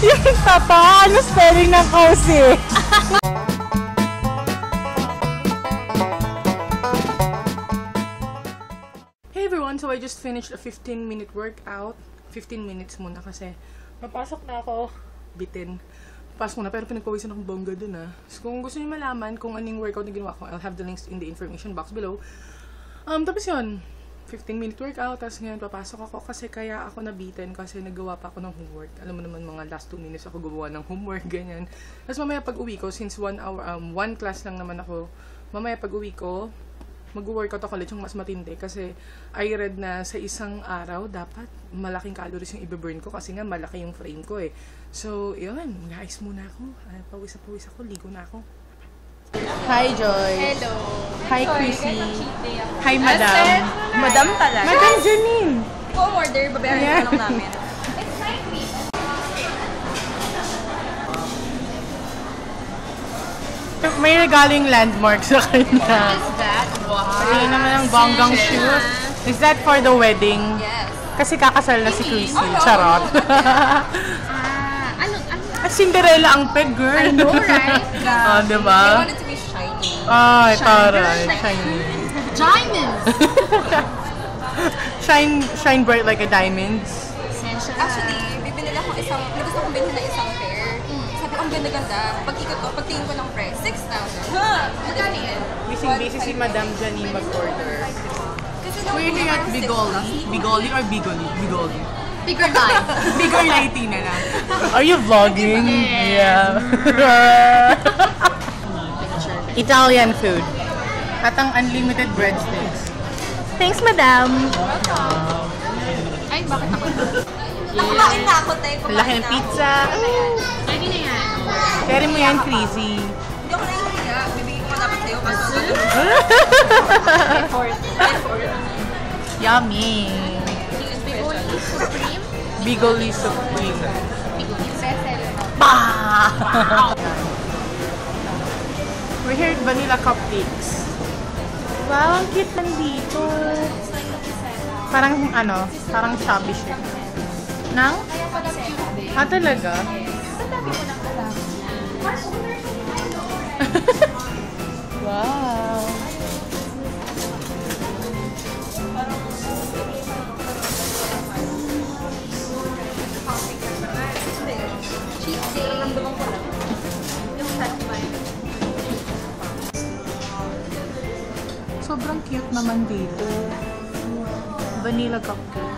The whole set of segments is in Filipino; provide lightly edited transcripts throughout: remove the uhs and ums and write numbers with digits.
Yung tata, ano spelling ng cozy? Hey everyone, so I just finished a 15-minute workout. 15 minutes muna kasi napasok na ako. Bitin. Pasok muna pero pinagpawisan akong bongga dun ah. So kung gusto niyo malaman kung anong workout na ginawa ko, I'll have the links in the information box below. Tapos yun. 15-minute workout, tapos ngayon papasok ako kasi kaya ako nabitin kasi nagawa pa ako ng homework. Alam mo naman mga last 2 minutes ako gumawa ng homework, ganyan. Tapos mamaya pag uwi ko, since 1 hour, 1 class lang naman ako, mamaya pag uwi ko, mag-workout ako ulit yung mas matindi kasi I read na sa isang araw dapat malaking calories yung i-burn ko kasi nga malaki yung frame ko eh. So, yun, guys muna ako. Pawis ako, ligo na ako. Hi, Joy. Hello. Hi, Chrissy. Hi, Madam. Madam talaga. Madam Janine. Kung order, babayaran ko lang namin. May regaling landmark sa kanya. What is that? Wow. Ayun naman ang bonggang shoes. Is that for the wedding? Yes. Kasi kakasal na si Chrissy. Charot. Ano? Cinderella ang peg, girl. I know, right? Diba? I wanted to be shiny. Ay, taray. Shiny. Diamonds! Shine bright like a diamond. Actually, bibili ako gusto kong bilhin na isang pair. Sabi ko, ang ganda-ganda. Pag-ikot ko, pagtingin ko ng price, 6,000. Magkano yan? Busy si Madam Janine mag-order. We're here at Bigoli. Bigoli or Bigoli? Bigoli. Bigger life. Bigger lighting na lang. Are you vlogging? Yeah. Italian food. At ang unlimited breadsticks. Thanks, Madam. Ay, bakit ako? Nakakain na ako, tayo. Laki ng pizza. Lagi na yan. Carry mo yan, Chrissy. Hindi ako nahihiya. Bibigyan ko dapat sa'yo kasi effort. Yummy. Bigoli Supreme. Bigoli Supreme. Bigoli bestseller. Bah! We're here at Vanilla Cupcakes. Wow, ang cute nandito. Parang parang chubby siya. Nang? Talaga? Wow. Sobrang cute naman dito. Vanilla cupcake.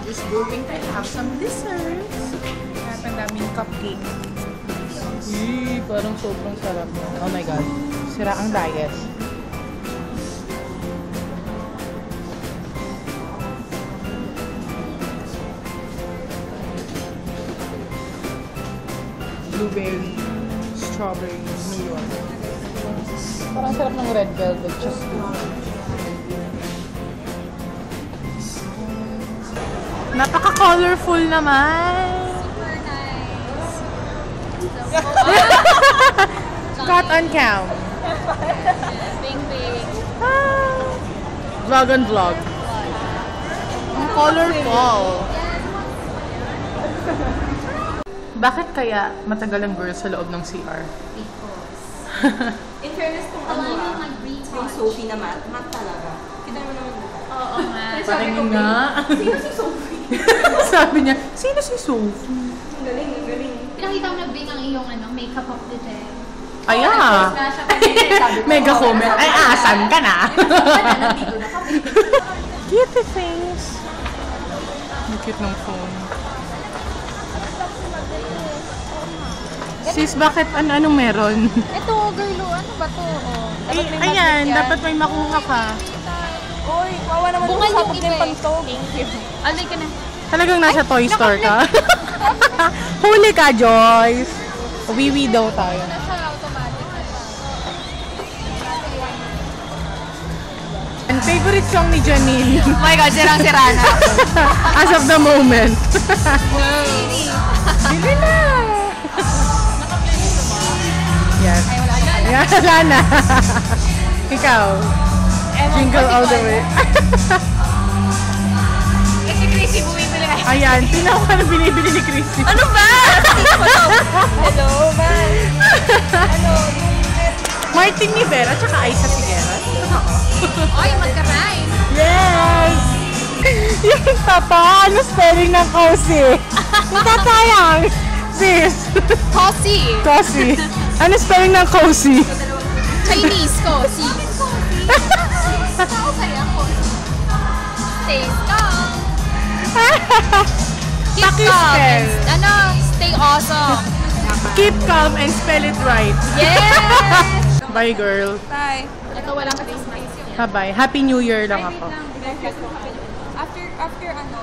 Just going to have some desserts. At ang daming cupcake. Parang sobrang sarap. Oh my god. Sira ang diet. Blueberry, strawberry, New York. Parang sarap ng red velvet, just napaka-colorful naman! Super nice! Cut on cam. Bing. Vlog on vlog. Ang colorful. Bakit kaya matagal ang girls sa loob ng CR? In fairness kung yung Sophie na mat talaga. Kita mo naman ba? Oo nga. Parang nga. Sino si Sophie? Sabi niya, sino si Sophie? Galing. Pinakita mo na Bing ang iyong makeup of the day. Aya! Mega comment. Ay, asan ka na? Nandito na kami. Cute things. Ang cute ng phone. Sis, bakit anong meron? Ito, girlo, ano ba to? Ayan, dapat may makuha ka. Oy, kawa naman bunga yung iba eh. Thank you. Alay ka na. Talagang nasa toy store ka? Huli ka, Joyce. Wiwi daw tayo. Nasa automatic na siya. And favorite song ni Janine. Oh my God, sirang-sira na ako. As of the moment. Wow. Bili na! Yes. Yan, wala na. Ikaw. Jingle all the way. yan. Tingnan ko na binibili ni Chrissy. Ano ba? Hello, man. Ano? Martin Rivera, tsaka Aiza Figueras. Ay, magka-rhyme. Yes! Yung tata, ano spelling ng Cozy? Natatayang! Sis! Cozy. Cozy. Ano spelling ng Cozy? Chinese, cozy. Okay, ako. Stay calm. Keep calm. Paki-spell. Ano? Stay awesome. Keep calm and spell it right. Yes! Bye, girl. Bye. Ito walang face mask. Bye-bye. Happy New Year lang ako. After ano,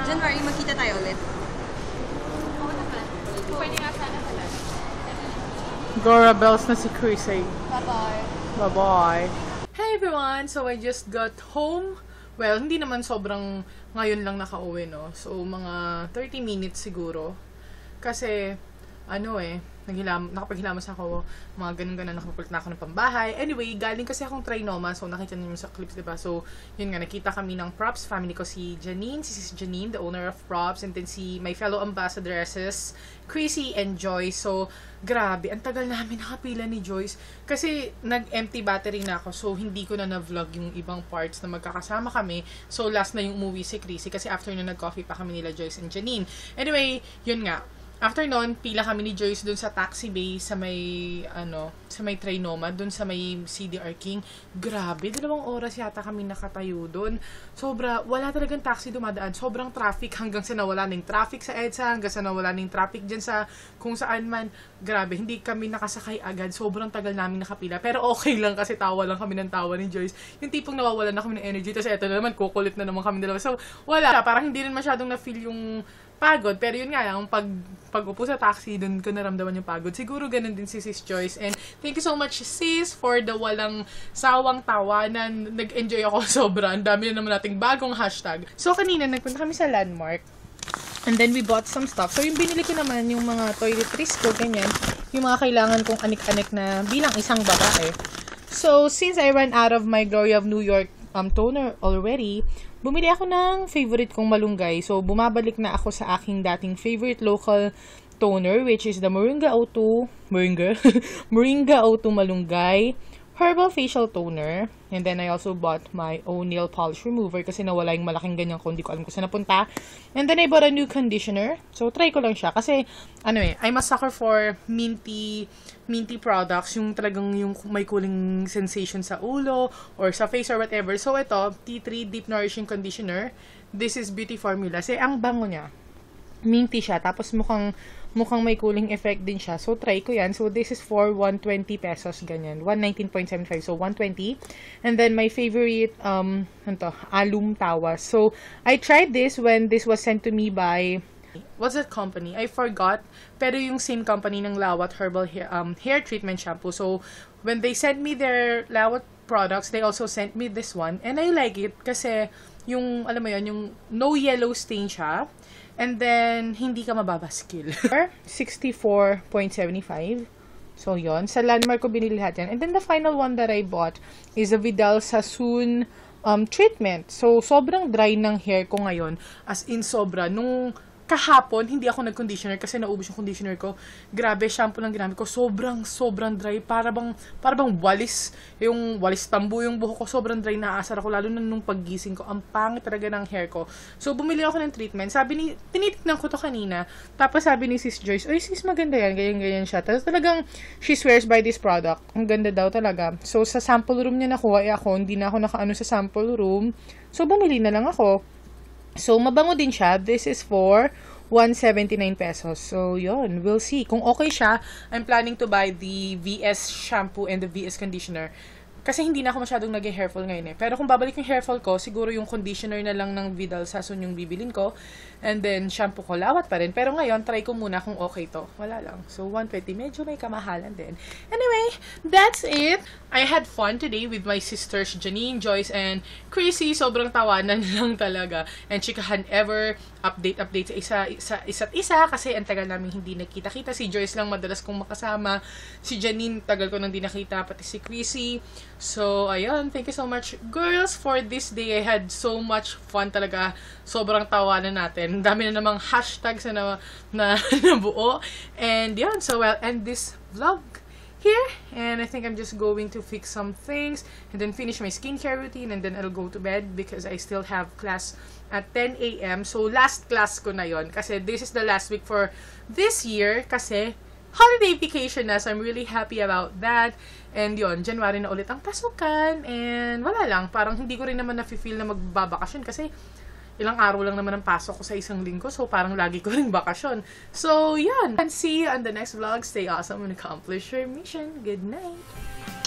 January, magkita tayo ulit. Pwede nga sana pala. Gora Bells na si Chris eh. Bye-bye. Bye-bye. Hey everyone! So I just got home. Well, hindi naman sobrang ngayon lang nakauwi, no? So, mga 30 minutes siguro. Kasi, nakapaghilamos ako, mga ganun-ganun, nakapapulit na ako ng pambahay. Anyway, galing kasi akong trinoma, so nakita niyo sa clips, diba? So, yun nga, nakita kami ng props family ko, si Janine, si Sis Janine, the owner of props, and then si my fellow ambassadresses, Chrissy and Joyce. So, grabe, ang tagal namin nakapila ni Joyce. Kasi, nag-empty battery na ako, so hindi ko na-vlog yung ibang parts na magkakasama kami. So, last na yung umuwi si Chrissy, kasi after na nag-coffee pa kami nila Joyce and Janine. Anyway, yun nga. After nun, pila kami ni Joyce dun sa taxi bay sa may, sa may Trinoma, dun sa may CDR King. Grabe, 2 oras yata kami nakatayo dun. Wala talagang taxi dumadaan. Sobrang traffic hanggang sa nawala ng traffic sa EDSA, hanggang sa nawala ng traffic dyan sa kung saan man. Grabe, hindi kami nakasakay agad. Sobrang tagal namin nakapila. Pero okay lang kasi tawa lang kami ng tawa ni Joyce. Yung tipong nawawalan na kami ng energy. Tapos eto na naman, kukulit na naman kami dalawa. So, wala. Parang hindi rin masyadong na-feel yung pagod, pero yun nga, yung pag-upo sa taxi, dun ko naramdaman yung pagod. Siguro ganun din si Sis Joyce. And thank you so much, Sis, for the walang sawang tawanan. Nag-enjoy ako sobra. Ang dami na naman nating bagong hashtag. So, kanina, nagpunta kami sa Landmark. And then, we bought some stuff. So, yung binili ko naman, yung mga toiletries ko, ganyan. Yung mga kailangan kong anik-anik na bilang isang babae. So, since I ran out of my Gloria of New York toner already, bumili ako ng favorite kong malunggay. So, bumabalik na ako sa aking dating favorite local toner, which is the Moringa O2 Malunggay Herbal Facial Toner. And then, I also bought my own nail polish remover kasi nawala yung malaking ganyan ko. Hindi ko alam kung saan napunta. And then, I bought a new conditioner. So, try ko lang siya. Kasi, I'm a sucker for minty products. Yung talagang yung may cooling sensation sa ulo or sa face or whatever. So, ito, T3 Deep Nourishing Conditioner. This is Beauty Formula. Kasi, ang bango niya. Minty siya. Tapos, mukhang may cooling effect din siya. So, try ko yan. So, this is for 120 pesos, ganyan. 119.75. So, 120. And then, my favorite, Alum Tawas. So, I tried this when this was sent to me by, what's that company? I forgot. Pero yung same company ng Lawat Herbal Hair Treatment Shampoo. So, when they sent me their Lawat products, they also sent me this one. And I like it kasi yung, alam mo yan, yung no yellow stain siya. And then, hindi ka mababaskil. 64.75. So, yon. Sa Landmark ko binili lahat yan. And then, the final one that I bought is a Vidal Sassoon treatment. So, sobrang dry ng hair ko ngayon. As in, sobra. Nung kahapon, hindi ako nag-conditioner kasi naubos yung conditioner ko. Grabe, shampoo lang ginamit ko. Sobrang dry. Para bang walis. Yung walis tambo yung buhok ko. Sobrang dry, naaasar ako. Lalo na nung paggising ko. Ang pangit talaga ng hair ko. So, bumili ako ng treatment. Tinitignan ko to kanina. Tapos sabi ni Sis Joyce, "Oy, sis, maganda yan." Ganyan siya. Tapos talagang, she swears by this product. Ang ganda daw talaga. So, sa sample room niya nakuha, ako, hindi na ako nakaano sa sample room. So, bumili na lang ako. So, mabango din siya. This is for 179 pesos. So, yun. We'll see. Kung okay siya, I'm planning to buy the VS shampoo and the VS conditioner. Kasi hindi na ako masyadong nag-hairfall ngayon eh. Pero kung babalik yung hairfall ko, siguro yung conditioner na lang ng Vidal Sassoon yung bibilin ko. And then, shampoo ko, Lawat pa rin. Pero ngayon, try ko muna kung okay to. Wala lang. So, 120. Medyo may kamahalan din. Anyway, that's it. I had fun today with my sisters, Janine, Joyce, and Chrissy. Sobrang tawanan lang talaga. And chikahan ever. Update sa isa't isa. Kasi ang tagal namin hindi nakita-kita. Si Joyce lang madalas kong makasama. Si Janine, tagal ko nang di nakita. Pati si Chrissy. So, ayun. Thank you so much, girls, for this day. I had so much fun talaga. Sobrang tawanan natin. Dami na namang hashtags na nabuo. And yun, so I'll end this vlog here. And I think I'm just going to fix some things and then finish my skincare routine and then I'll go to bed because I still have class at 10 a.m. So, last class ko na yon kasi this is the last week for this year kasi holiday vacation na. So, I'm really happy about that. And yon, January na ulit ang pasukan. And wala lang, parang hindi ko rin naman na-feel na magbabakasyon kasi ilang araw lang naman ang pasok ko sa isang linggo. So, parang lagi ko rin bakasyon. So, yan. And see you on the next vlog. Stay awesome and accomplish your mission. Good night!